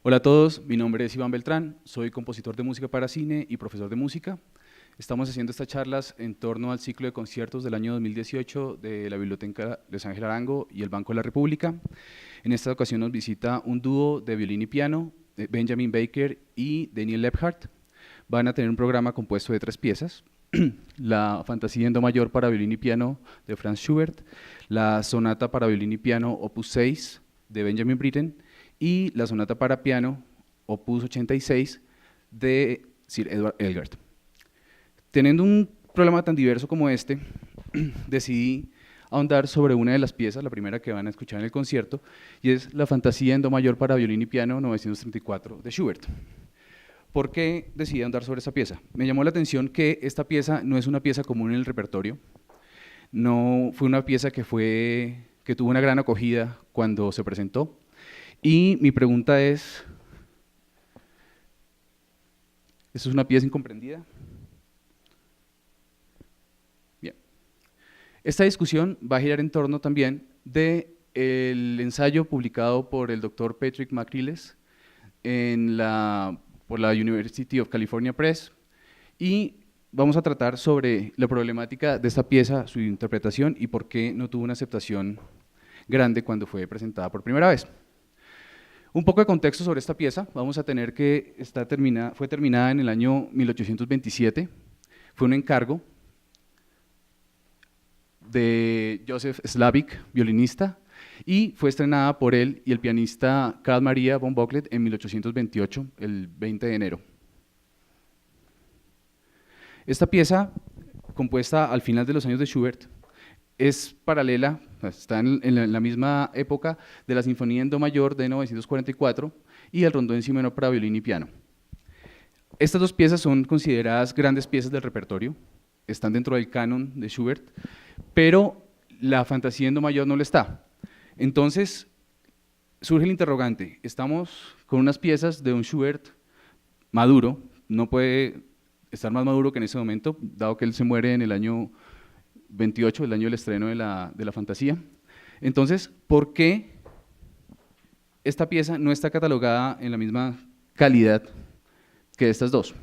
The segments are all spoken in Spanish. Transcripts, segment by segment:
Hola a todos, mi nombre es Iván Beltrán, soy compositor de música para cine y profesor de música. Estamos haciendo estas charlas en torno al ciclo de conciertos del año 2018 de la Biblioteca Luis Ángel Arango y el Banco de la República. En esta ocasión nos visita un dúo de violín y piano, Benjamin Baker y Daniel Lebhardt. Van a tener un programa compuesto de 3 piezas: la Fantasía en do mayor para violín y piano de Franz Schubert, la Sonata para violín y piano opus 6 de Benjamin Britten y la Sonata para piano opus 86 de Sir Edward Elgar. Teniendo un problema tan diverso como este, decidí ahondar sobre una de las piezas, la primera que van a escuchar en el concierto, y es la Fantasía en do mayor para violín y piano 934 de Schubert. ¿Por qué decidí ahondar sobre esta pieza? Me llamó la atención que esta pieza no es una pieza común en el repertorio, no fue una pieza que tuvo una gran acogida cuando se presentó, y mi pregunta es, ¿esto es una pieza incomprendida? Bien. Esta discusión va a girar en torno también del ensayo publicado por el doctor Patrick McReles por la University of California Press, y vamos a tratar sobre la problemática de esta pieza, su interpretación y por qué no tuvo una aceptación grande cuando fue presentada por primera vez. Un poco de contexto sobre esta pieza: vamos a tener que fue terminada en el año 1827, fue un encargo de Joseph Slavik, violinista, y fue estrenada por él y el pianista Carl Maria von Bocklet en 1828, el 20 de enero. Esta pieza, compuesta al final de los años de Schubert, es paralela, está en la misma época de la Sinfonía en do mayor de 944 y el Rondó en si menor para violín y piano. Estas dos piezas son consideradas grandes piezas del repertorio, están dentro del canon de Schubert, pero la Fantasía en do mayor no lo está. Entonces surge el interrogante: estamos con unas piezas de un Schubert maduro, no puede estar más maduro que en ese momento, dado que él se muere en el año 28, el año del estreno de la Fantasía. Entonces, ¿por qué esta pieza no está catalogada en la misma calidad que estas dos?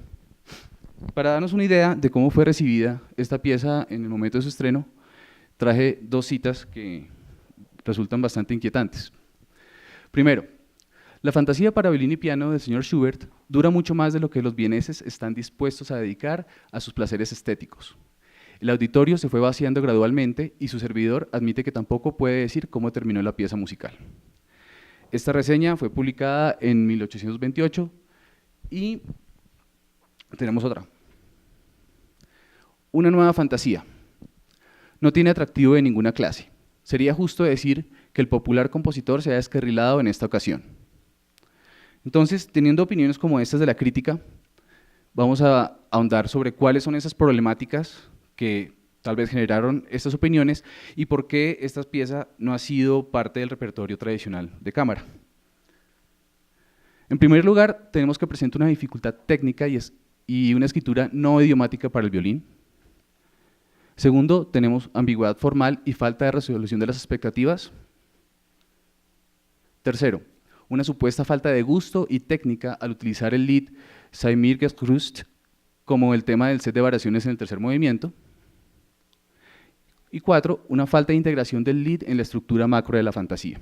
Para darnos una idea de cómo fue recibida esta pieza en el momento de su estreno, traje 2 citas que resultan bastante inquietantes. Primero, la Fantasía para violín y piano del señor Schubert dura mucho más de lo que los vieneses están dispuestos a dedicar a sus placeres estéticos. El auditorio se fue vaciando gradualmente y su servidor admite que tampoco puede decir cómo terminó la pieza musical. Esta reseña fue publicada en 1828 y tenemos otra. Una nueva fantasía. No tiene atractivo de ninguna clase. Sería justo decir que el popular compositor se ha descarrilado en esta ocasión. Entonces, teniendo opiniones como estas de la crítica, vamos a ahondar sobre cuáles son esas problemáticas que tal vez generaron estas opiniones y por qué esta pieza no ha sido parte del repertorio tradicional de cámara. En primer lugar, tenemos que presenta una dificultad técnica y una escritura no idiomática para el violín. Segundo, tenemos ambigüedad formal y falta de resolución de las expectativas. Tercero, una supuesta falta de gusto y técnica al utilizar el lied Sei mir gegrüßt como el tema del set de variaciones en el tercer movimiento. Y 4, una falta de integración del lied en la estructura macro de la fantasía.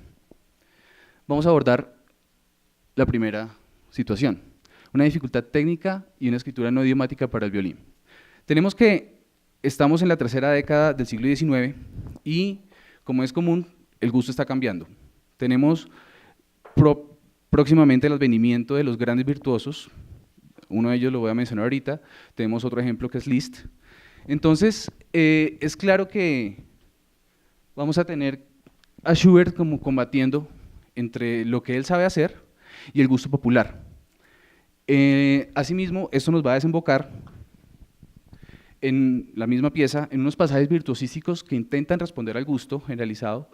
Vamos a abordar la primera situación: una dificultad técnica y una escritura no idiomática para el violín. Tenemos que estamos en la tercera década del siglo XIX y, como es común, el gusto está cambiando. Tenemos próximamente el advenimiento de los grandes virtuosos, uno de ellos lo voy a mencionar ahorita, tenemos otro ejemplo que es Liszt. Entonces, es claro que vamos a tener a Schubert como combatiendo entre lo que él sabe hacer y el gusto popular. Asimismo, esto nos va a desembocar en la misma pieza, en unos pasajes virtuosísticos que intentan responder al gusto generalizado,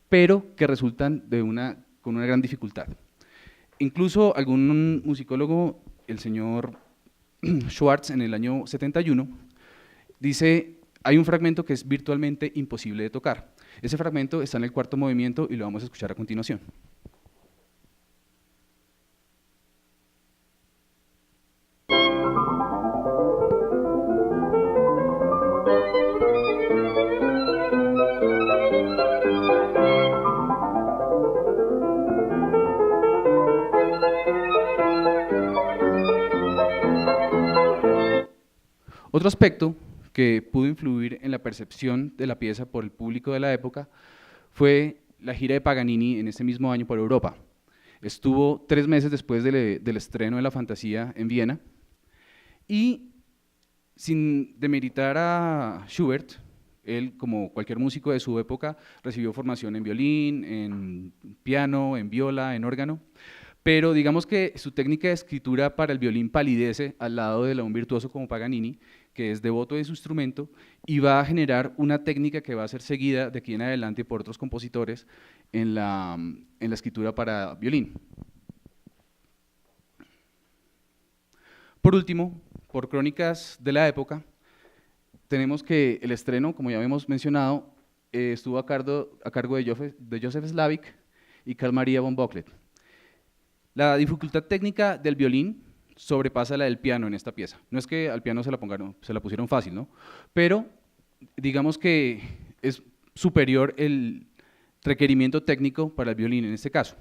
pero que resultan con una gran dificultad. Incluso algún musicólogo, el señor Schwartz, en el año 71, dice: hay un fragmento que es virtualmente imposible de tocar. Ese fragmento está en el 4º movimiento y lo vamos a escuchar a continuación. Otro aspecto que pudo influir en la percepción de la pieza por el público de la época fue la gira de Paganini en ese mismo año por Europa. Estuvo 3 meses después del estreno de La Fantasía en Viena y, sin demeritar a Schubert, él, como cualquier músico de su época, recibió formación en violín, en piano, en viola, en órgano, pero digamos que su técnica de escritura para el violín palidece al lado de un virtuoso como Paganini, que es devoto de su instrumento y va a generar una técnica que va a ser seguida de aquí en adelante por otros compositores en la escritura para violín. Por último, por crónicas de la época, tenemos que el estreno, como ya habíamos mencionado, estuvo a cargo de Joseph Slavik y Carl Maria von Bocklet. La dificultad técnica del violín sobrepasa la del piano en esta pieza. No es que al piano se la pusieron fácil, ¿no? Pero digamos que es superior el requerimiento técnico para el violín en este caso.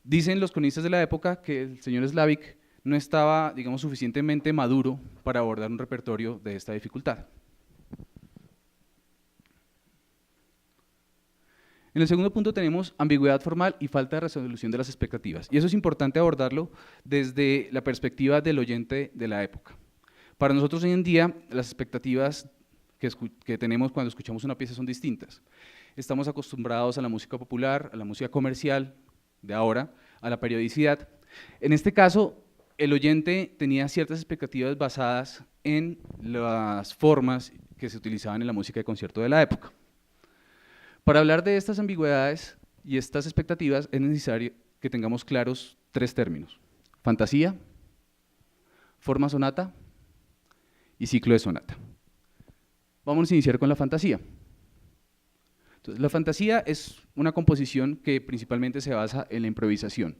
Dicen los cronistas de la época que el señor Slavik no estaba, digamos, suficientemente maduro para abordar un repertorio de esta dificultad. En el segundo punto tenemos ambigüedad formal y falta de resolución de las expectativas. Y eso es importante abordarlo desde la perspectiva del oyente de la época. Para nosotros hoy en día, las expectativas que tenemos cuando escuchamos una pieza son distintas. Estamos acostumbrados a la música popular, a la música comercial de ahora, a la periodicidad. En este caso, el oyente tenía ciertas expectativas basadas en las formas que se utilizaban en la música de concierto de la época. Para hablar de estas ambigüedades y estas expectativas es necesario que tengamos claros 3 términos: fantasía, forma sonata y ciclo de sonata. Vamos a iniciar con la fantasía. Entonces, la fantasía es una composición que principalmente se basa en la improvisación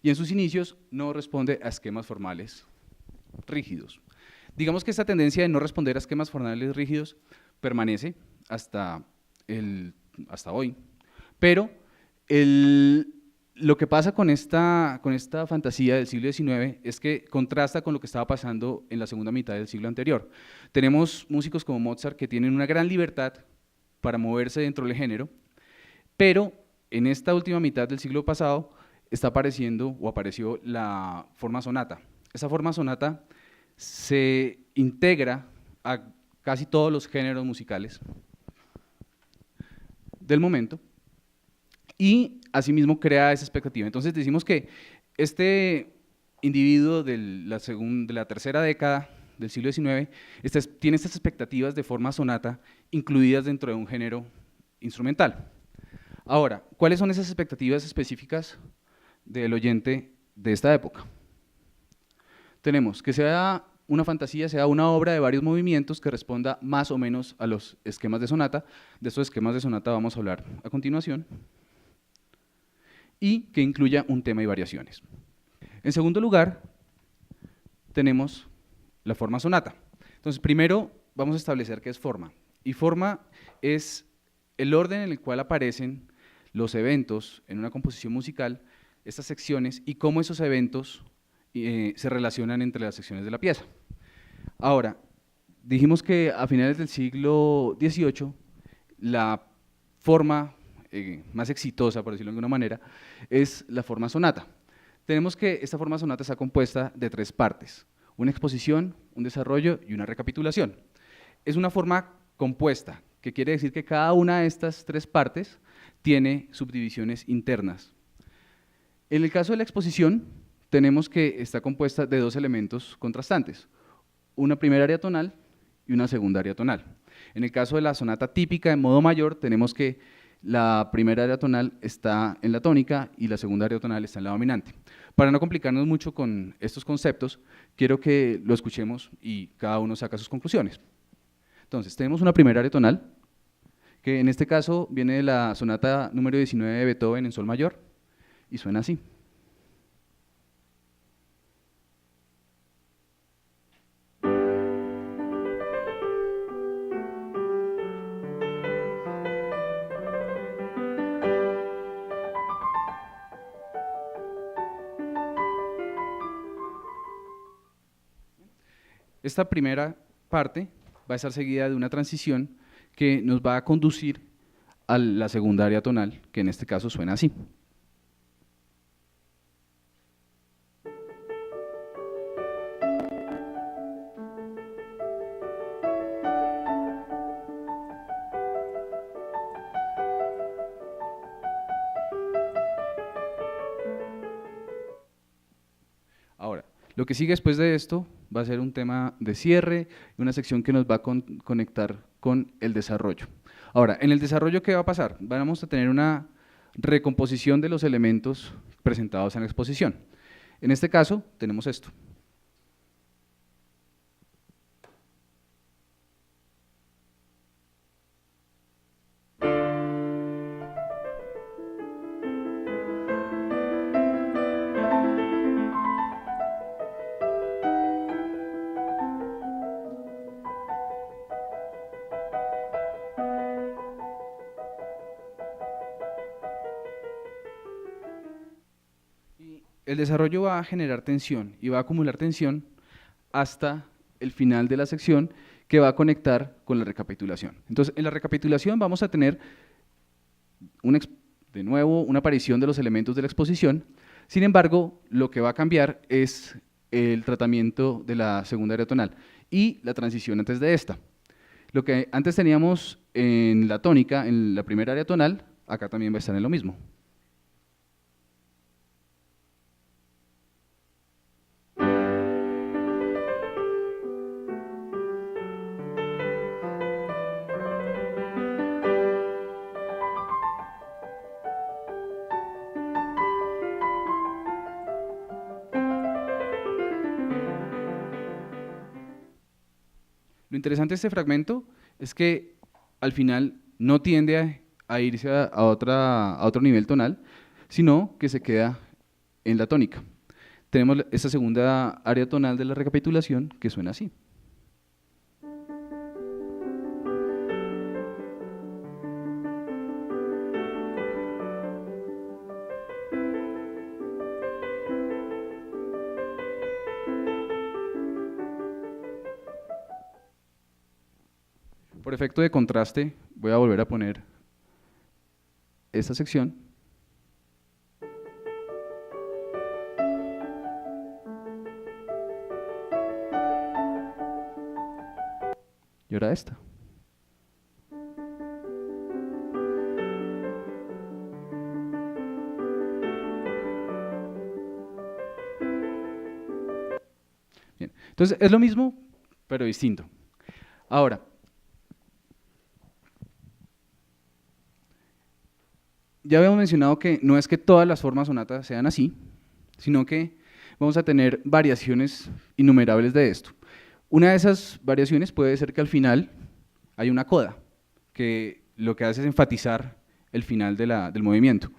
y en sus inicios no responde a esquemas formales rígidos. Digamos que esta tendencia de no responder a esquemas formales rígidos permanece hasta hoy, pero lo que pasa con esta fantasía del siglo XIX es que contrasta con lo que estaba pasando en la segunda mitad del siglo anterior. Tenemos músicos como Mozart que tienen una gran libertad para moverse dentro del género, pero en esta última mitad del siglo pasado apareció la forma sonata. Esa forma sonata se integra a casi todos los géneros musicales del momento y asimismo crea esa expectativa. Entonces decimos que este individuo de la tercera década del siglo XIX tiene estas expectativas de forma sonata incluidas dentro de un género instrumental. Ahora, ¿cuáles son esas expectativas específicas del oyente de esta época? Tenemos que sea una fantasía, sea una obra de varios movimientos que responda más o menos a los esquemas de sonata. De estos esquemas de sonata vamos a hablar a continuación. Y que incluya un tema y variaciones. En segundo lugar, tenemos la forma sonata. Entonces, primero vamos a establecer qué es forma. Y forma es el orden en el cual aparecen los eventos en una composición musical, estas secciones, y cómo esos eventos se relacionan entre las secciones de la pieza. Ahora, dijimos que a finales del siglo XVIII, la forma más exitosa, por decirlo de alguna manera, es la forma sonata. Tenemos que esta forma sonata está compuesta de 3 partes: una exposición, un desarrollo y una recapitulación. Es una forma compuesta, que quiere decir que cada una de estas 3 partes tiene subdivisiones internas. En el caso de la exposición, tenemos que está compuesta de 2 elementos contrastantes: una primera área tonal y una segunda área tonal. En el caso de la sonata típica en modo mayor, tenemos que la primera área tonal está en la tónica y la segunda área tonal está en la dominante. Para no complicarnos mucho con estos conceptos, quiero que lo escuchemos y cada uno saca sus conclusiones. Entonces, tenemos una primera área tonal, que en este caso viene de la sonata número 19 de Beethoven en sol mayor, y suena así. Esta primera parte va a estar seguida de una transición que nos va a conducir a la segunda área tonal, que en este caso suena así. Ahora, lo que sigue después de esto va a ser un tema de cierre, una sección que nos va a conectar con el desarrollo. Ahora, en el desarrollo, ¿qué va a pasar? Vamos a tener una recomposición de los elementos presentados en la exposición. En este caso, tenemos esto. El desarrollo va a generar tensión y va a acumular tensión hasta el final de la sección que va a conectar con la recapitulación. Entonces, en la recapitulación vamos a tener de nuevo una aparición de los elementos de la exposición. Sin embargo, lo que va a cambiar es el tratamiento de la segunda área tonal y la transición antes de esta. Lo que antes teníamos en la tónica, en la primera área tonal, acá también va a estar en lo mismo. Lo interesante de este fragmento es que al final no tiende a irse a otro nivel tonal, sino que se queda en la tónica. Tenemos esta segunda área tonal de la recapitulación que suena así. Por efecto de contraste, voy a volver a poner esta sección. Y ahora esta. Bien, entonces es lo mismo, pero distinto. Ahora, ya habíamos mencionado que no es que todas las formas sonatas sean así, sino que vamos a tener variaciones innumerables de esto. Una de esas variaciones puede ser que al final hay una coda, que lo que hace es enfatizar el final del movimiento.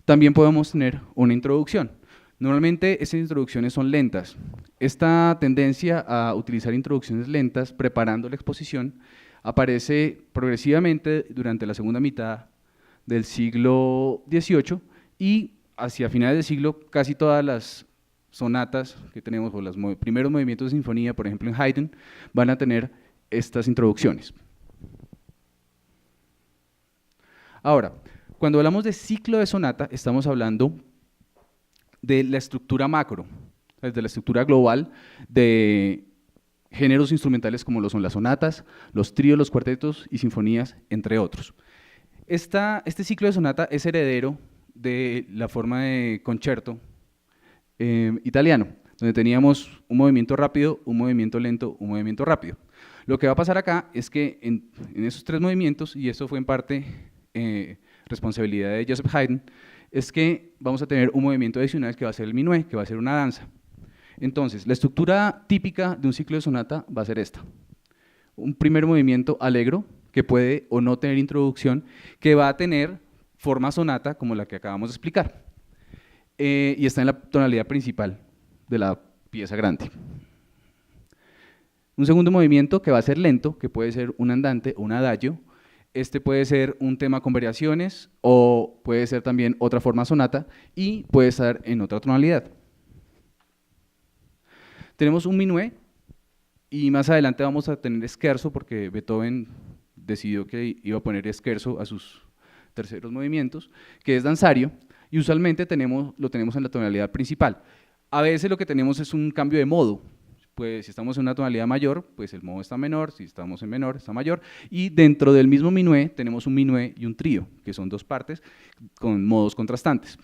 También podemos tener una introducción. Normalmente esas introducciones son lentas. Esta tendencia a utilizar introducciones lentas preparando la exposición aparece progresivamente durante la segunda mitad del siglo XVIII y hacia finales del siglo casi todas las sonatas que tenemos, o los primeros movimientos de sinfonía, por ejemplo en Haydn, van a tener estas introducciones. Ahora, cuando hablamos de ciclo de sonata, estamos hablando de la estructura macro, de la estructura global de géneros instrumentales como lo son las sonatas, los tríos, los cuartetos y sinfonías, entre otros. Este ciclo de sonata es heredero de la forma de concierto italiano, donde teníamos un movimiento rápido, un movimiento lento, un movimiento rápido. Lo que va a pasar acá es que en esos tres movimientos, y esto fue en parte responsabilidad de Joseph Haydn, es que vamos a tener un movimiento adicional que va a ser el minué, que va a ser una danza. Entonces, la estructura típica de un ciclo de sonata va a ser esta. Un primer movimiento allegro, que puede o no tener introducción, que va a tener forma sonata, como la que acabamos de explicar. Y está en la tonalidad principal de la pieza grande. Un segundo movimiento que va a ser lento, que puede ser un andante o un adagio. Este puede ser un tema con variaciones o puede ser también otra forma sonata y puede estar en otra tonalidad. Tenemos un minué, y más adelante vamos a tener scherzo porque Beethoven decidió que iba a poner scherzo a sus terceros movimientos, que es danzario, y usualmente lo tenemos en la tonalidad principal. A veces lo que tenemos es un cambio de modo, pues si estamos en una tonalidad mayor, pues el modo está menor, si estamos en menor, está mayor, y dentro del mismo minué tenemos un minué y un trío, que son dos partes con modos contrastantes.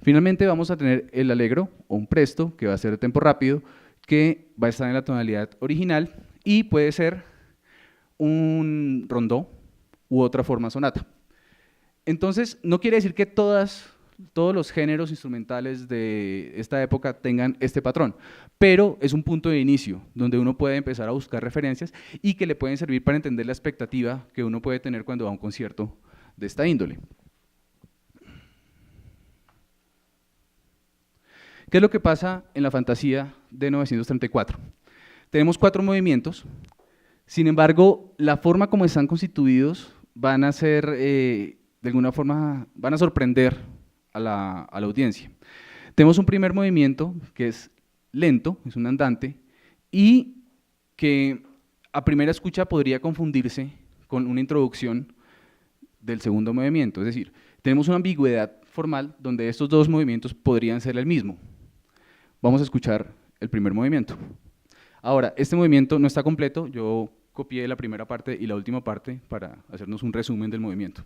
Finalmente vamos a tener el allegro o un presto, que va a ser de tempo rápido, que va a estar en la tonalidad original y puede ser un rondó u otra forma sonata. Entonces, no quiere decir que todos los géneros instrumentales de esta época tengan este patrón, pero es un punto de inicio donde uno puede empezar a buscar referencias y que le pueden servir para entender la expectativa que uno puede tener cuando va a un concierto de esta índole. ¿Qué es lo que pasa en la fantasía de 934? Tenemos 4 movimientos, sin embargo, la forma como están constituidos van a ser, de alguna forma, van a sorprender a la audiencia. Tenemos un primer movimiento que es lento, es un andante, y que a primera escucha podría confundirse con una introducción del segundo movimiento, es decir, tenemos una ambigüedad formal donde estos dos movimientos podrían ser el mismo. Vamos a escuchar el primer movimiento. Ahora, este movimiento no está completo, yo copié la primera parte y la última parte para hacernos un resumen del movimiento.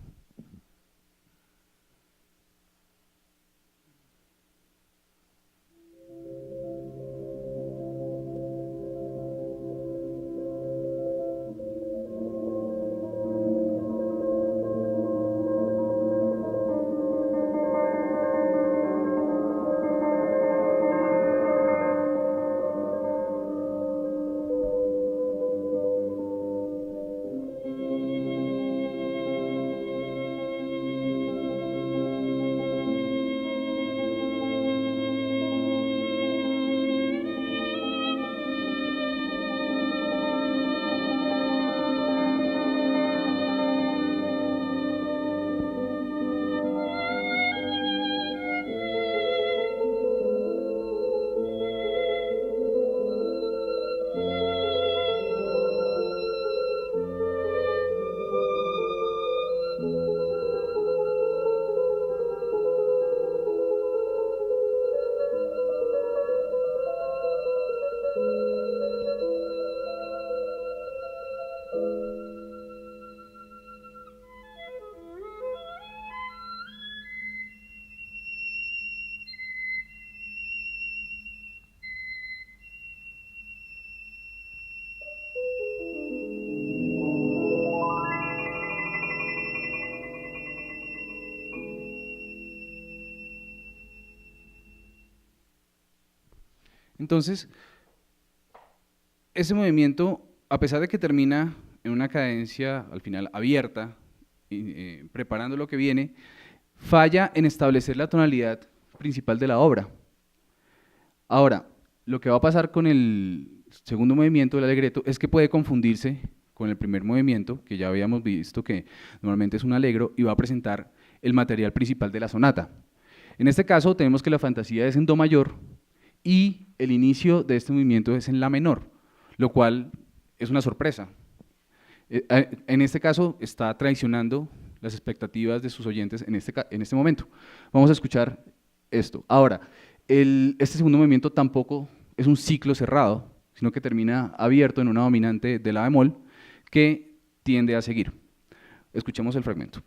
Entonces, ese movimiento, a pesar de que termina en una cadencia al final abierta, preparando lo que viene, falla en establecer la tonalidad principal de la obra. Ahora, lo que va a pasar con el segundo movimiento del allegretto es que puede confundirse con el primer movimiento, que ya habíamos visto que normalmente es un allegro, y va a presentar el material principal de la sonata. En este caso tenemos que la fantasía es en do mayor y el inicio de este movimiento es en la menor, lo cual es una sorpresa. En este caso está traicionando las expectativas de sus oyentes en este momento. Vamos a escuchar esto. Ahora, este segundo movimiento tampoco es un ciclo cerrado, sino que termina abierto en una dominante de la bemol que tiende a seguir. Escuchemos el fragmento.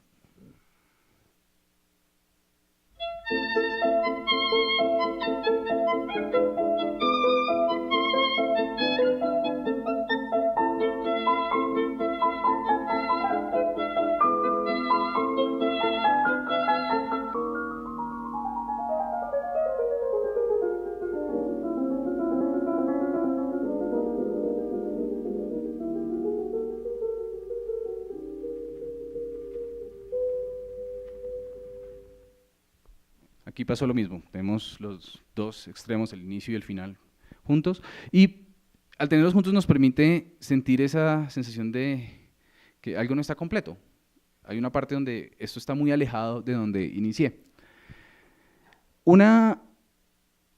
Aquí pasó lo mismo, tenemos los dos extremos, el inicio y el final, juntos, y al tenerlos juntos nos permite sentir esa sensación de que algo no está completo. Hay una parte donde esto está muy alejado de donde inicié. Una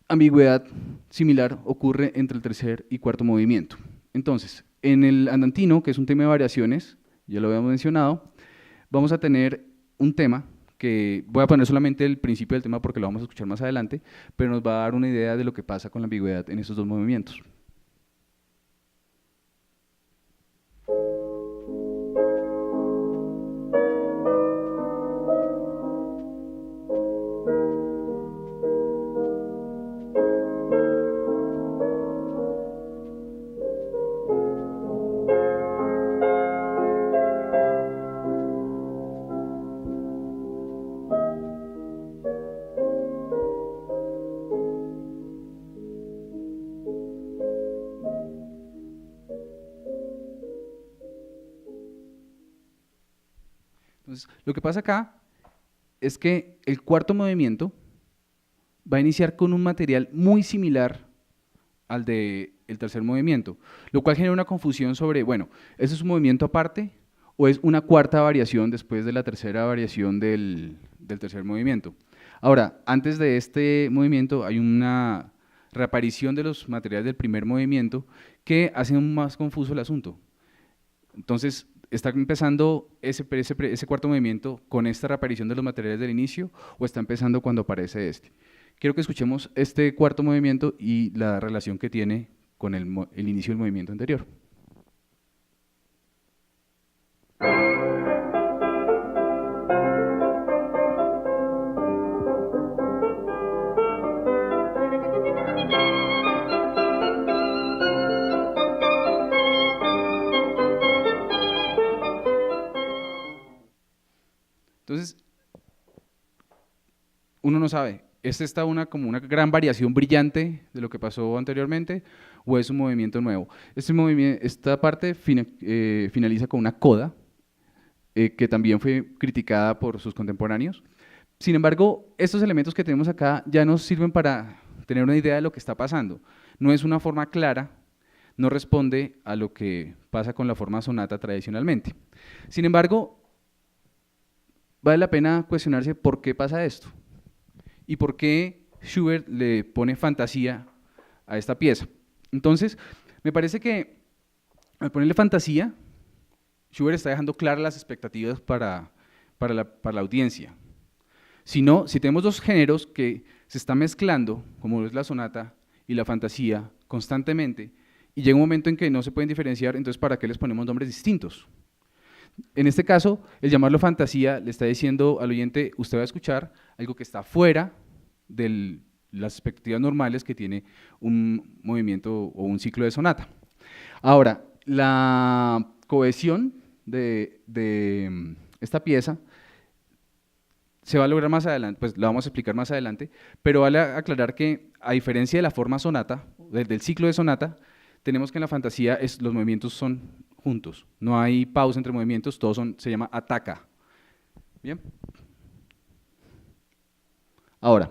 ambigüedad similar ocurre entre el tercer y cuarto movimiento. Entonces, en el andantino, que es un tema de variaciones, ya lo habíamos mencionado, vamos a tener un tema que voy a poner solamente el principio del tema porque lo vamos a escuchar más adelante, pero nos va a dar una idea de lo que pasa con la ambigüedad en estos dos movimientos. Entonces, lo que pasa acá es que el cuarto movimiento va a iniciar con un material muy similar al del tercer movimiento, lo cual genera una confusión sobre, bueno, ¿eso es un movimiento aparte o es una cuarta variación después de la tercera variación del tercer movimiento? Ahora, antes de este movimiento hay una reaparición de los materiales del primer movimiento que hacen más confuso el asunto. Entonces, ¿está empezando ese cuarto movimiento con esta reaparición de los materiales del inicio o está empezando cuando aparece este? Quiero que escuchemos este cuarto movimiento y la relación que tiene con el inicio del movimiento anterior. Entonces, uno no sabe, ¿es esta como una gran variación brillante de lo que pasó anteriormente o es un movimiento nuevo? Esta parte finaliza con una coda que también fue criticada por sus contemporáneos. Sin embargo, estos elementos que tenemos acá ya nos sirven para tener una idea de lo que está pasando. No es una forma clara, no responde a lo que pasa con la forma sonata tradicionalmente. Sin embargo, vale la pena cuestionarse por qué pasa esto y por qué Schubert le pone fantasía a esta pieza. Entonces, me parece que al ponerle fantasía, Schubert está dejando claras las expectativas para la audiencia. Si tenemos dos géneros que se están mezclando, como es la sonata y la fantasía, constantemente, y llega un momento en que no se pueden diferenciar, entonces ¿para qué les ponemos nombres distintos? En este caso, el llamarlo fantasía le está diciendo al oyente, usted va a escuchar algo que está fuera de las expectativas normales que tiene un movimiento o un ciclo de sonata. Ahora, la cohesión de esta pieza se va a lograr más adelante, pues la vamos a explicar más adelante, pero vale aclarar que a diferencia de la forma sonata, del ciclo de sonata, tenemos que en la fantasía los movimientos son juntos, no hay pausa entre movimientos, todos se llama ataca. Bien. Ahora,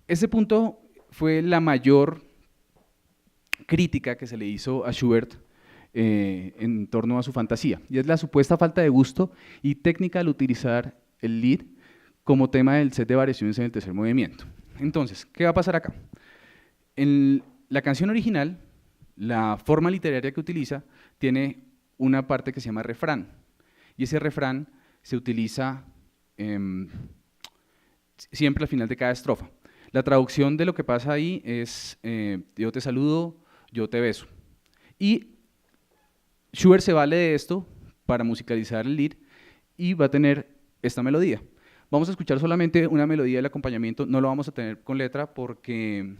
ese punto fue la mayor crítica que se le hizo a Schubert en torno a su fantasía, y es la supuesta falta de gusto y técnica al utilizar el lead como tema del set de variaciones en el tercer movimiento. Entonces, ¿qué va a pasar acá? En la canción original, la forma literaria que utiliza tiene una parte que se llama refrán, y ese refrán se utiliza siempre al final de cada estrofa. La traducción de lo que pasa ahí es yo te saludo, yo te beso. Y Schubert se vale de esto para musicalizar el lead y va a tener esta melodía. Vamos a escuchar solamente una melodía del acompañamiento, no lo vamos a tener con letra porque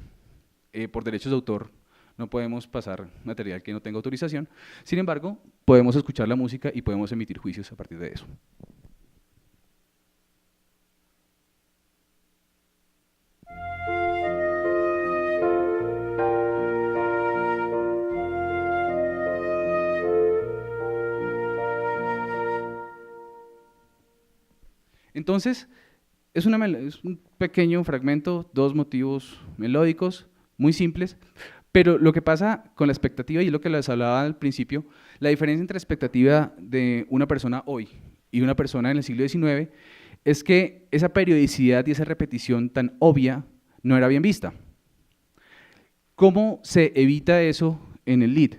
por derechos de autor no podemos pasar material que no tenga autorización. Sin embargo, podemos escuchar la música y podemos emitir juicios a partir de eso. Entonces, es un pequeño fragmento, dos motivos melódicos, muy simples, pero lo que pasa con la expectativa, y es lo que les hablaba al principio, la diferencia entre expectativa de una persona hoy y una persona en el siglo XIX es que esa periodicidad y esa repetición tan obvia no era bien vista. ¿Cómo se evita eso en el lead?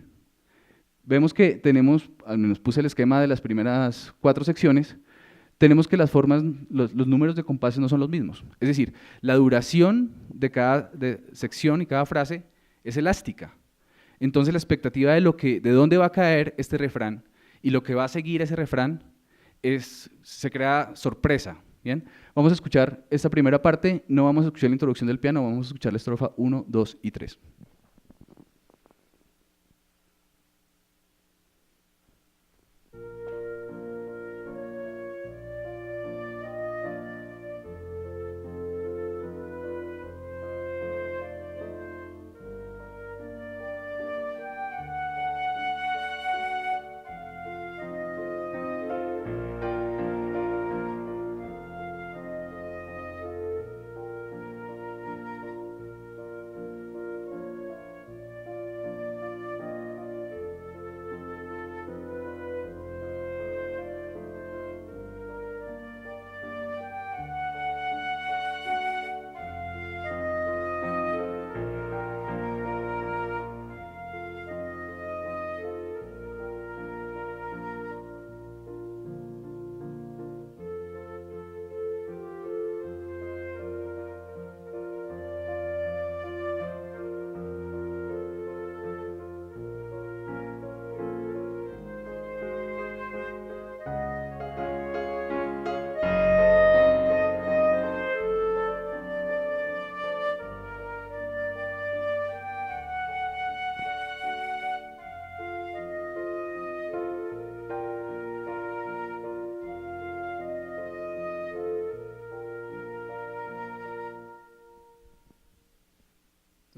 Vemos que tenemos, al menos puse el esquema de las primeras 4 secciones, tenemos que las formas, los números de compases no son los mismos. Es decir, la duración de cada sección y cada frase es elástica. Entonces la expectativa de dónde va a caer este refrán y lo que va a seguir ese refrán se crea sorpresa. ¿Bien? Vamos a escuchar esta primera parte, no vamos a escuchar la introducción del piano, vamos a escuchar la estrofa 1, 2 y 3.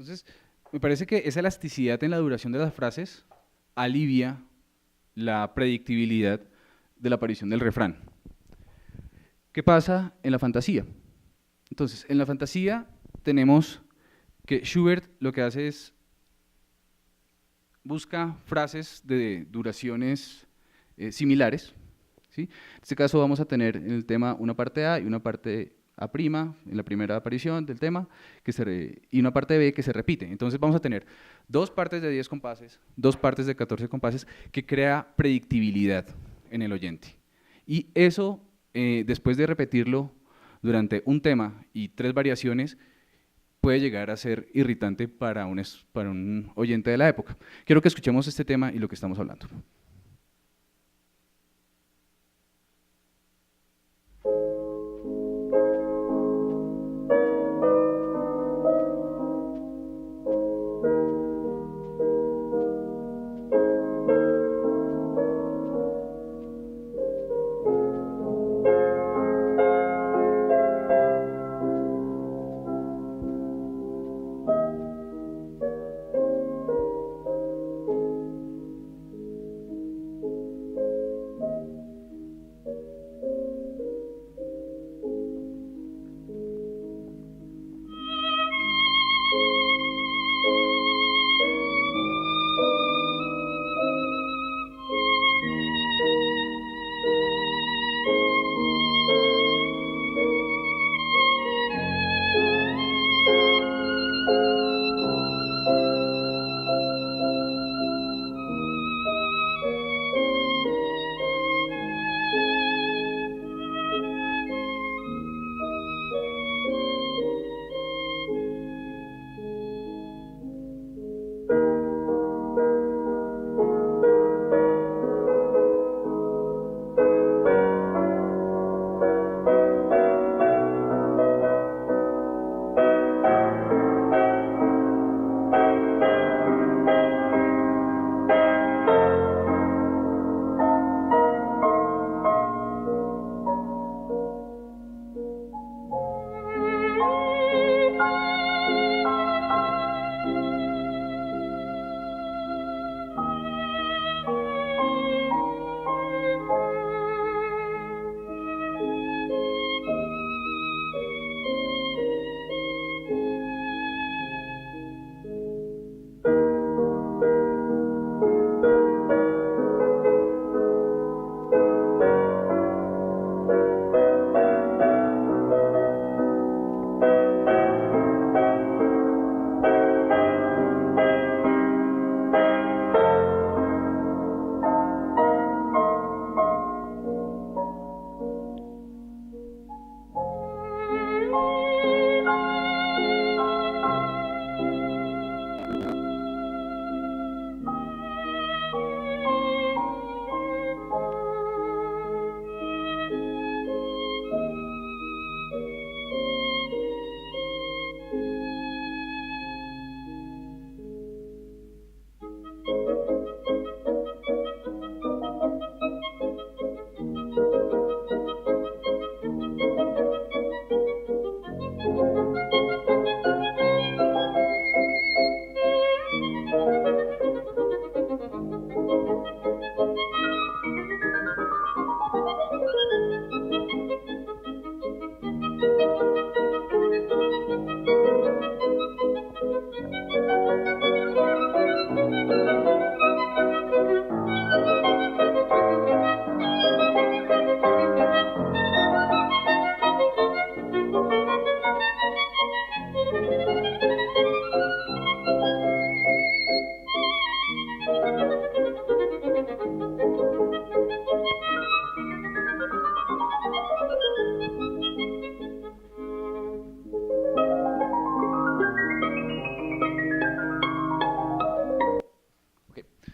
Entonces, me parece que esa elasticidad en la duración de las frases alivia la predictibilidad de la aparición del refrán. ¿Qué pasa en la fantasía? Entonces, en la fantasía tenemos que Schubert lo que hace es busca frases de duraciones similares, ¿sí? En este caso vamos a tener en el tema una parte A y una parte A', en la primera aparición del tema, y una parte B que se repite. Entonces vamos a tener 2 partes de 10 compases, 2 partes de 14 compases, que crea predictibilidad en el oyente. Y eso, después de repetirlo durante un tema y 3 variaciones, puede llegar a ser irritante para un oyente de la época. Quiero que escuchemos este tema y lo que estamos hablando.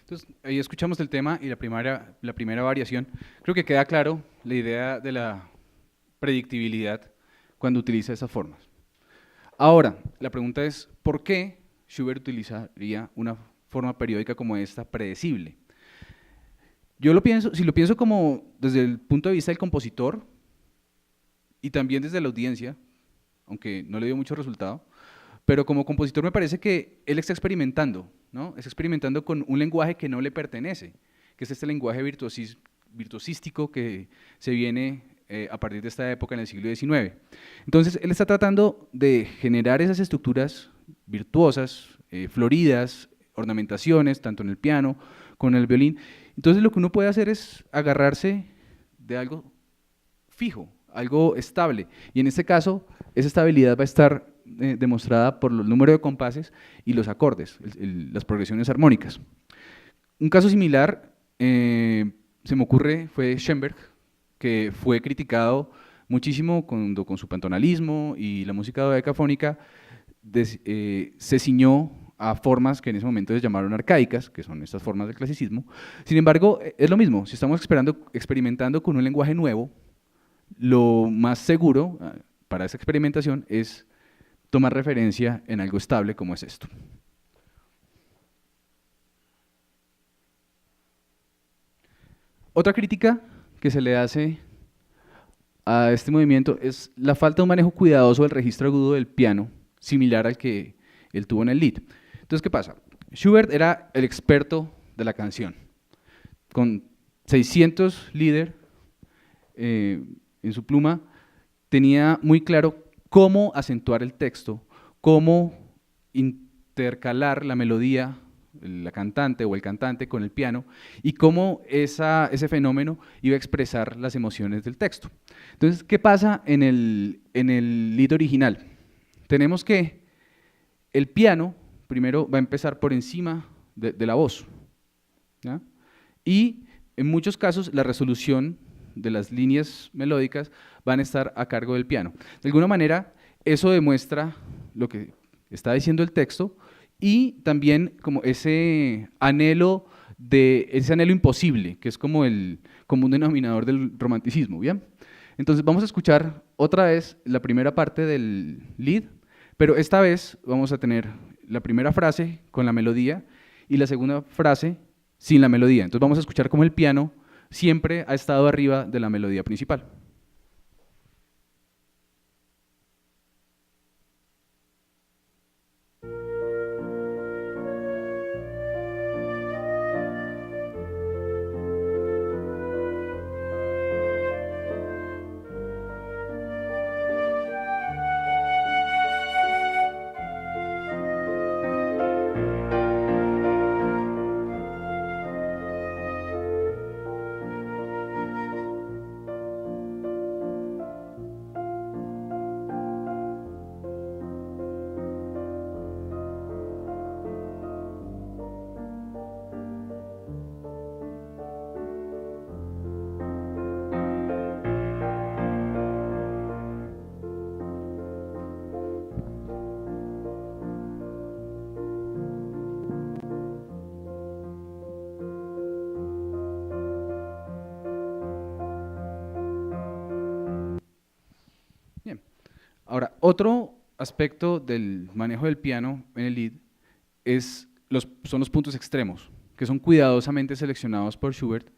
Entonces, ahí escuchamos el tema y la primera variación. Creo que queda claro la idea de la predictibilidad cuando utiliza esas formas. Ahora, la pregunta es, ¿por qué Schubert utilizaría una forma periódica como esta, predecible? Yo lo pienso, si lo pienso como desde el punto de vista del compositor y también desde la audiencia, aunque no le dio mucho resultado, pero como compositor me parece que él está experimentando, ¿no? Está experimentando con un lenguaje que no le pertenece, que es este lenguaje virtuosístico que se viene a partir de esta época en el siglo XIX. Entonces, él está tratando de generar esas estructuras virtuosas, floridas, ornamentaciones, tanto en el piano como en el violín. Entonces, lo que uno puede hacer es agarrarse de algo fijo, algo estable. Y en este caso, esa estabilidad va a estar demostrada por el número de compases y los acordes, las progresiones armónicas. Un caso similar se me ocurre fue Schoenberg, que fue criticado muchísimo con su pantonalismo y la música dodecafónica, se ciñó a formas que en ese momento se llamaron arcaicas, que son estas formas del clasicismo. Sin embargo, es lo mismo, si estamos experimentando con un lenguaje nuevo, lo más seguro para esa experimentación es tomar referencia en algo estable como es esto. Otra crítica que se le hace a este movimiento es la falta de un manejo cuidadoso del registro agudo del piano, similar al que él tuvo en el Lied. Entonces, ¿qué pasa? Schubert era el experto de la canción. Con 600 Lieder en su pluma, tenía muy claro cómo acentuar el texto, cómo intercalar la melodía, la cantante o el cantante con el piano, y cómo ese fenómeno iba a expresar las emociones del texto. Entonces, ¿qué pasa en el Lied original? Tenemos que el piano primero va a empezar por encima de la voz, ¿ya? Y en muchos casos la resolución de las líneas melódicas van a estar a cargo del piano. De alguna manera, eso demuestra lo que está diciendo el texto y también como ese anhelo imposible, que es como el común denominador del romanticismo, ¿bien? Entonces vamos a escuchar otra vez la primera parte del Lied, pero esta vez vamos a tener la primera frase con la melodía y la segunda frase sin la melodía. Entonces vamos a escuchar cómo el piano siempre ha estado arriba de la melodía principal. Bien. Ahora, otro aspecto del manejo del piano en el Lied son los puntos extremos, que son cuidadosamente seleccionados por Schubert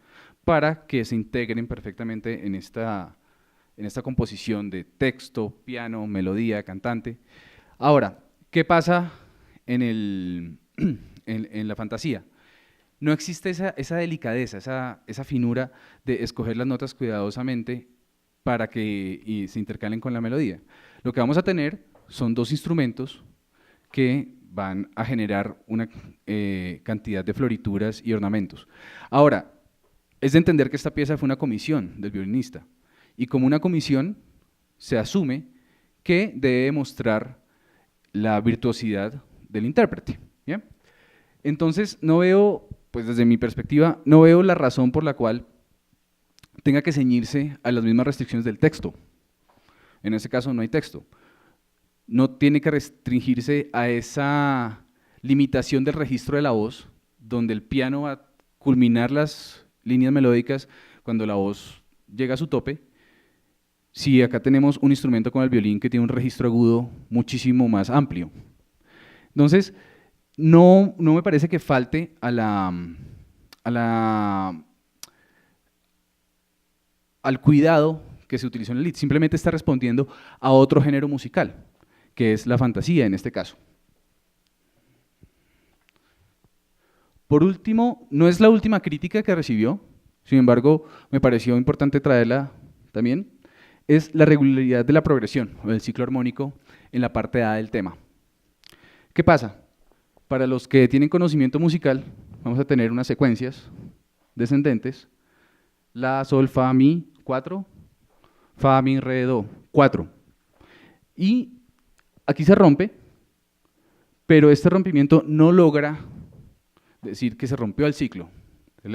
para que se integren perfectamente en esta composición de texto, piano, melodía, cantante. Ahora, ¿qué pasa en la fantasía? No existe esa delicadeza, esa finura de escoger las notas cuidadosamente para que se intercalen con la melodía. Lo que vamos a tener son dos instrumentos que van a generar una cantidad de florituras y ornamentos. Ahora, es de entender que esta pieza fue una comisión del violinista, y como una comisión se asume que debe mostrar la virtuosidad del intérprete, ¿bien? Entonces, no veo, pues desde mi perspectiva, no veo la razón por la cual tenga que ceñirse a las mismas restricciones del texto. En ese caso no hay texto. No tiene que restringirse a esa limitación del registro de la voz donde el piano va a culminar las líneas melódicas cuando la voz llega a su tope, si acá tenemos un instrumento como el violín que tiene un registro agudo muchísimo más amplio. Entonces, no me parece que falte al cuidado que se utilizó en el lead, simplemente está respondiendo a otro género musical, que es la fantasía en este caso. Por último, no es la última crítica que recibió, sin embargo, me pareció importante traerla también, es la regularidad de la progresión o del ciclo armónico en la parte A del tema. ¿Qué pasa? Para los que tienen conocimiento musical, vamos a tener unas secuencias descendentes, la, sol, fa, mi, 4, fa, mi, re, do, 4. Y aquí se rompe, pero este rompimiento no logra decir que se rompió el ciclo.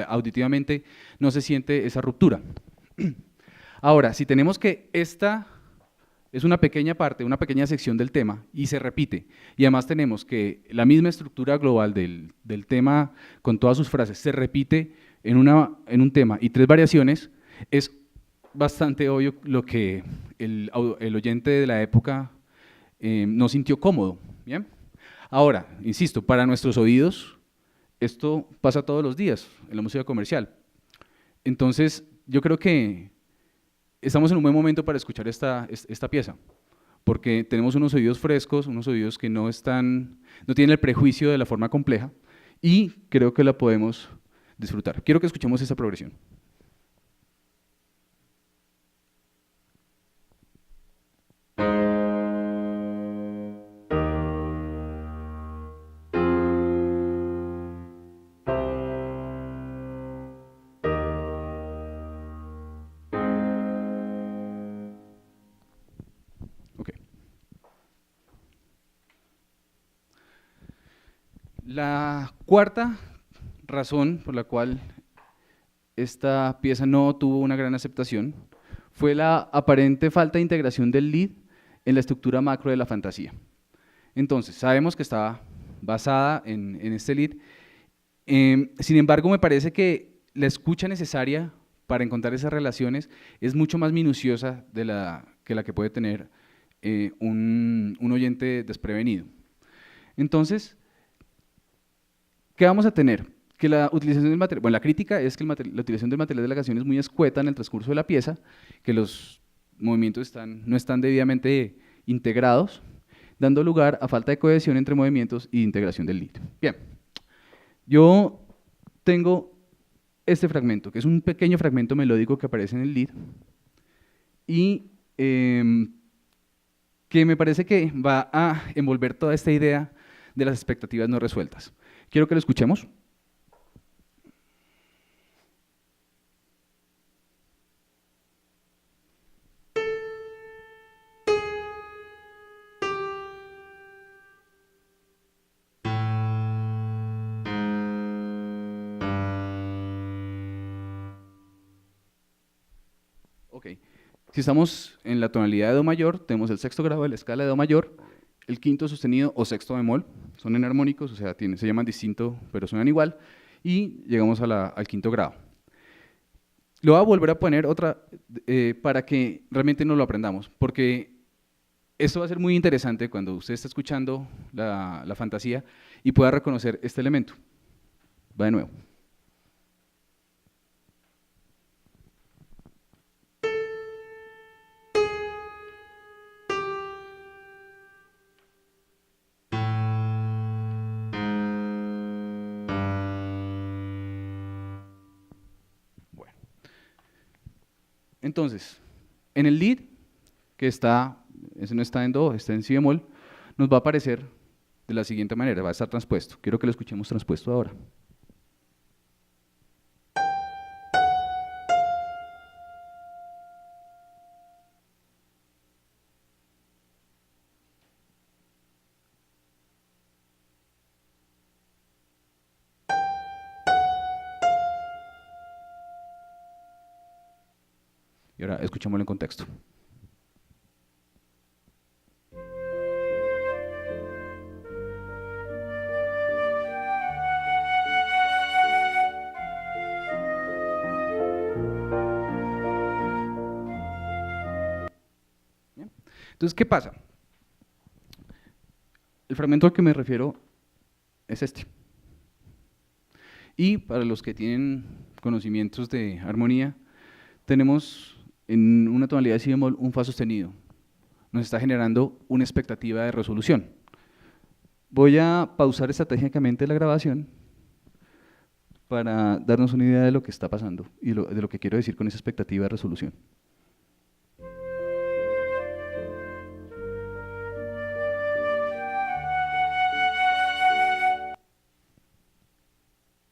Auditivamente no se siente esa ruptura. Ahora, si tenemos que esta es una pequeña parte, una pequeña sección del tema y se repite, y además tenemos que la misma estructura global del tema con todas sus frases se repite en un tema y 3 variaciones, es bastante obvio lo que el oyente de la época no sintió cómodo. ¿Bien? Ahora, insisto, para nuestros oídos, esto pasa todos los días en la música comercial. Entonces, yo creo que estamos en un buen momento para escuchar esta pieza, porque tenemos unos oídos frescos, unos oídos que no tienen el prejuicio de la forma compleja, y creo que la podemos disfrutar. Quiero que escuchemos esta progresión. Okay. La cuarta razón por la cual esta pieza no tuvo una gran aceptación fue la aparente falta de integración del lead en la estructura macro de la fantasía. Entonces, sabemos que estaba basada en este lead, sin embargo, me parece que la escucha necesaria para encontrar esas relaciones es mucho más minuciosa que la que puede tener un oyente desprevenido. Entonces, ¿qué vamos a tener? Que la utilización del material, bueno, la crítica es que la utilización del material de la canción es muy escueta en el transcurso de la pieza, que los movimientos no están debidamente integrados, dando lugar a falta de cohesión entre movimientos y integración del lead. Bien, yo tengo este fragmento, que es un pequeño fragmento melódico que aparece en el lead, y que me parece que va a envolver toda esta idea de las expectativas no resueltas. Quiero que lo escuchemos. Ok, si estamos en la tonalidad de do mayor, tenemos el sexto grado de la escala de do mayor, el quinto sostenido o sexto bemol, son enarmónicos, o sea, se llaman distinto, pero suenan igual, y llegamos al quinto grado. Lo voy a volver a poner otra para que realmente nos lo aprendamos, porque esto va a ser muy interesante cuando usted esté escuchando la fantasía y pueda reconocer este elemento. Va de nuevo. Bueno. Entonces, en el lead, que ese no está en do, está en si bemol, nos va a aparecer de la siguiente manera, va a estar transpuesto. Quiero que lo escuchemos transpuesto ahora. Y ahora escuchémoslo en contexto. Entonces, ¿qué pasa? El fragmento al que me refiero es este. Y para los que tienen conocimientos de armonía, tenemos en una tonalidad de si bemol un fa sostenido. Nos está generando una expectativa de resolución. Voy a pausar estratégicamente la grabación para darnos una idea de lo que está pasando y de lo que quiero decir con esa expectativa de resolución.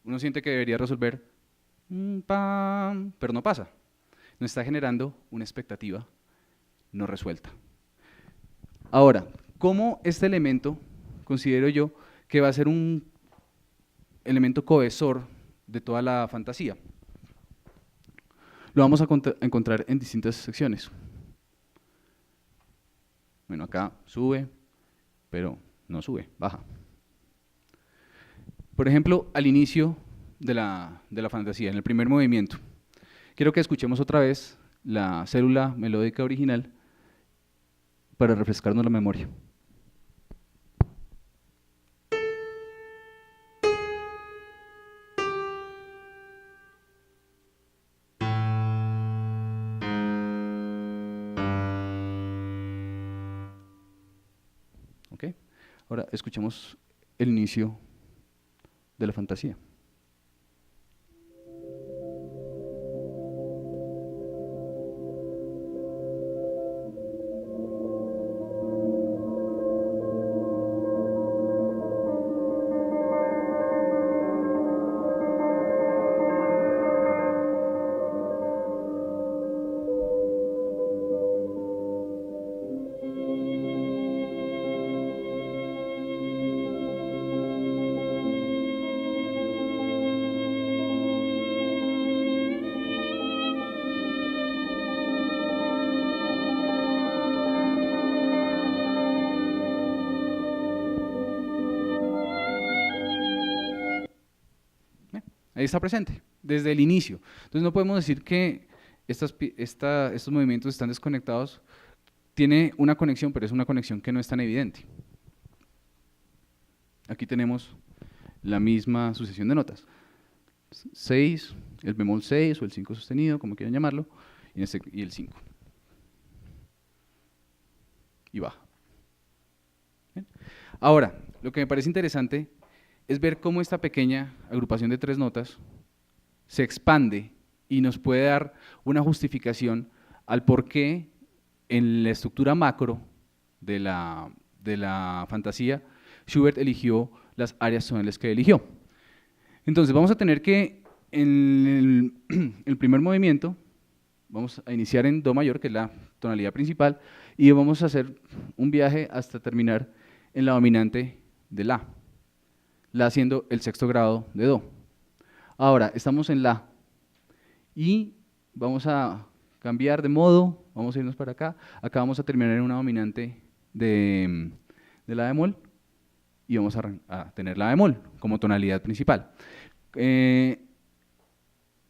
Uno siente que debería resolver, pam, pero no pasa. Nos está generando una expectativa no resuelta. Ahora, ¿cómo este elemento considero yo que va a ser un elemento cohesor de toda la fantasía? Lo vamos a encontrar en distintas secciones. Bueno, acá sube, pero no sube, baja. Por ejemplo, al inicio de la fantasía, en el primer movimiento, quiero que escuchemos otra vez la célula melódica original para refrescarnos la memoria. ¿Ok? Ahora escuchemos el inicio de la fantasía. Ahí está presente, desde el inicio. Entonces no podemos decir que estos movimientos están desconectados. Tiene una conexión, pero es una conexión que no es tan evidente. Aquí tenemos la misma sucesión de notas. 6, el bemol 6 o el 5 sostenido, como quieran llamarlo, y el 5. Y baja. ¿Bien? Ahora, lo que me parece interesante es ver cómo esta pequeña agrupación de 3 notas se expande y nos puede dar una justificación al por qué en la estructura macro de la fantasía Schubert eligió las áreas tonales que eligió. Entonces vamos a tener que en el primer movimiento vamos a iniciar en do mayor, que es la tonalidad principal, y vamos a hacer un viaje hasta terminar en la dominante de la siendo el sexto grado de do. Ahora, estamos en la, y vamos a cambiar de modo, vamos a irnos para acá, acá vamos a terminar en una dominante de la bemol, y vamos a tener la bemol como tonalidad principal.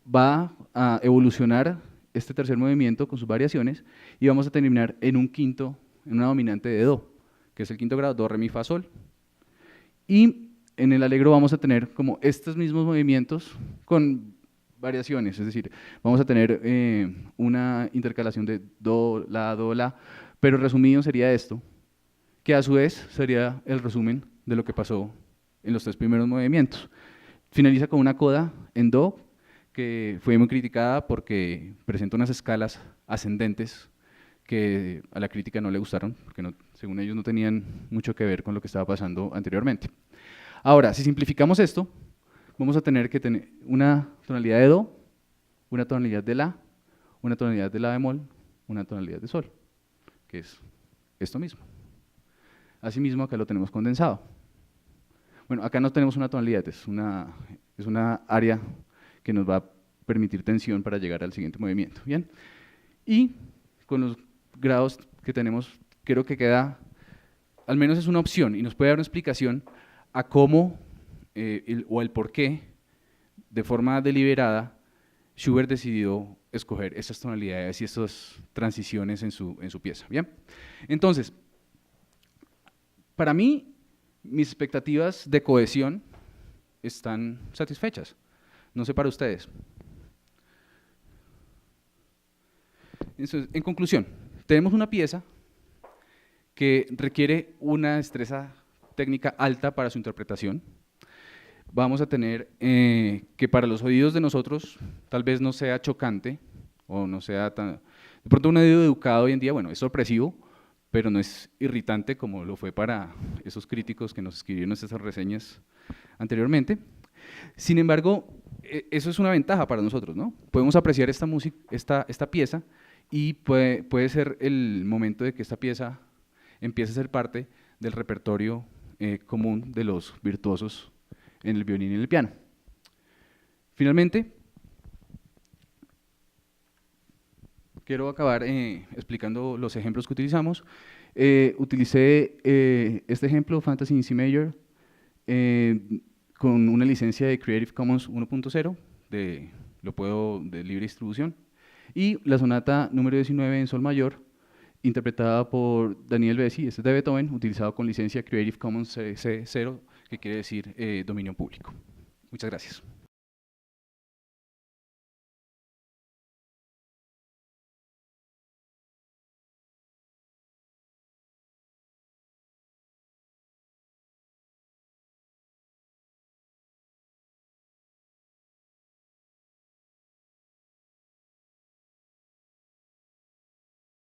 Va a evolucionar este tercer movimiento con sus variaciones, y vamos a terminar en en una dominante de do, que es el quinto grado, do, re, mi, fa, sol, y en el allegro vamos a tener como estos mismos movimientos con variaciones, es decir, vamos a tener una intercalación de do, la, pero resumido sería esto, que a su vez sería el resumen de lo que pasó en los 3 primeros movimientos. Finaliza con una coda en do, que fue muy criticada porque presenta unas escalas ascendentes que a la crítica no le gustaron, porque según ellos no tenían mucho que ver con lo que estaba pasando anteriormente. Ahora, si simplificamos esto, vamos a tener que tener una tonalidad de do, una tonalidad de la, una tonalidad de la bemol, una tonalidad de sol, que es esto mismo. Asimismo, acá lo tenemos condensado. Bueno, acá no tenemos una tonalidad, es una área que nos va a permitir tensión para llegar al siguiente movimiento. ¿Bien? Y con los grados que tenemos, creo que queda, al menos es una opción y nos puede dar una explicación a cómo o el por qué, de forma deliberada, Schubert decidió escoger estas tonalidades y estas transiciones en su pieza. ¿Bien? Entonces, para mí, mis expectativas de cohesión están satisfechas. No sé para ustedes. Entonces, en conclusión, tenemos una pieza que requiere una destreza técnica alta para su interpretación. Vamos a tener que para los oídos de nosotros tal vez no sea chocante o no sea tan... De pronto un oído educado hoy en día, bueno, es sorpresivo, pero no es irritante como lo fue para esos críticos que nos escribieron estas reseñas anteriormente. Sin embargo, eso es una ventaja para nosotros, ¿no? Podemos apreciar esta música, esta pieza, y puede ser el momento de que esta pieza empiece a ser parte del repertorio común de los virtuosos en el violín y en el piano. Finalmente, quiero acabar explicando los ejemplos que utilizamos. Utilicé este ejemplo, Fantasy in C Major, con una licencia de Creative Commons 1.0, de libre distribución, y la sonata número 19 en sol mayor, interpretada por Daniel Bessi, este es de Beethoven, utilizado con licencia Creative Commons CC0, que quiere decir dominio público. Muchas gracias.